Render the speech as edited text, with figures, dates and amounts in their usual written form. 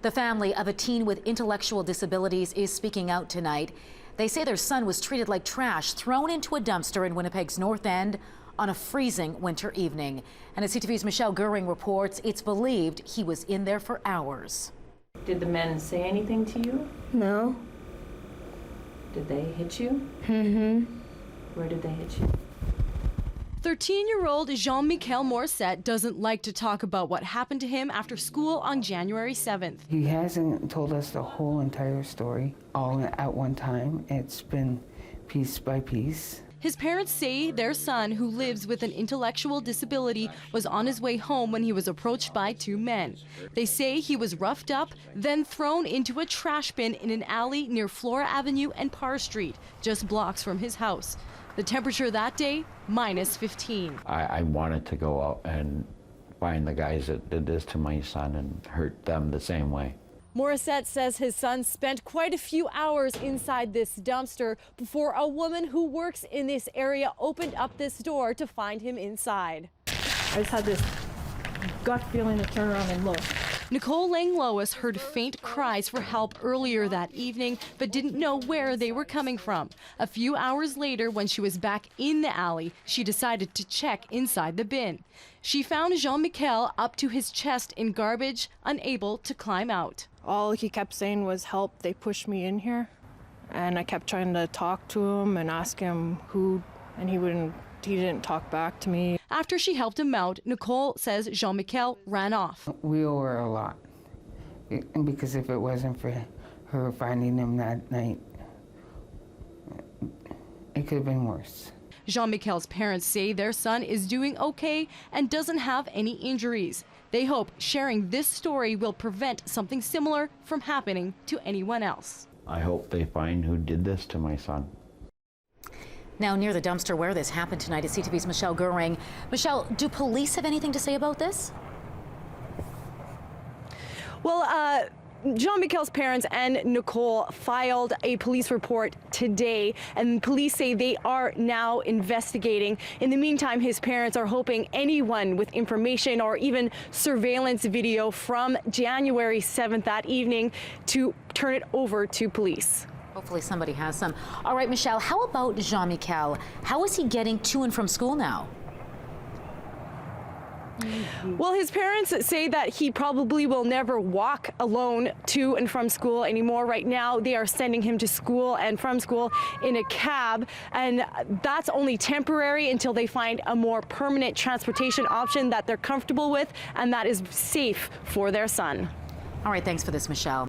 The family of a teen with intellectual disabilities is speaking out tonight. They say their son was treated like trash, thrown into a dumpster in Winnipeg's North End on a freezing winter evening. And as CTV's Michelle Gerwing reports, it's believed he was in there for hours. Did the men say anything to you? No. Did they hit you? Mm-hmm. Where did they hit you? 13-year-old Jean-Michel Morrissette doesn't like to talk about what happened to him after school on January 7th. He hasn't told us the whole entire story all at one time. It's been piece by piece. His parents say their son, who lives with an intellectual disability, was on his way home when he was approached by two men. They say he was roughed up, then thrown into a trash bin in an alley near Flora Avenue and Parr Street, just blocks from his house. The temperature that day, -15. I wanted to go out and find the guys that did this to my son and hurt them the same way. Morrissette says his son spent quite a few hours inside this dumpster before a woman who works in this area opened up this door to find him inside. I just had this gut feeling to turn around and look. Nicole LANGLOIS heard faint cries for help earlier that evening, but didn't know where they were coming from. A few hours later, when she was back in the alley, she decided to check inside the bin. She found Jean-Michel up to his chest in garbage, unable to climb out. All he kept saying was, "Help, they pushed me in here." And I kept trying to talk to him and ask him who, and he didn't talk back to me. After she helped him out, Nicole says Jean-Michel ran off. We owe her a lot. Because if it wasn't for her finding him that night, it could have been worse. Jean-Michel's parents say their son is doing okay and doesn't have any injuries. They hope sharing this story will prevent something similar from happening to anyone else. I hope they find who did this to my son. Now, near the dumpster where this happened tonight is CTV's Michelle Gerwing. Michelle, do police have anything to say about this? Well, Jean-Michel's parents and Nicole filed a police report today, and police say they are now investigating. In the meantime, his parents are hoping anyone with information or even surveillance video from January 7th that evening to turn it over to police. Hopefully somebody has some. All right, Michelle, how about Jean-Michel? How is he getting to and from school now? Well, his parents say that he probably will never walk alone to and from school anymore. Right now, they are sending him to school and from school in a cab, and that's only temporary until they find a more permanent transportation option that they're comfortable with and that is safe for their son. All right, thanks for this, Michelle.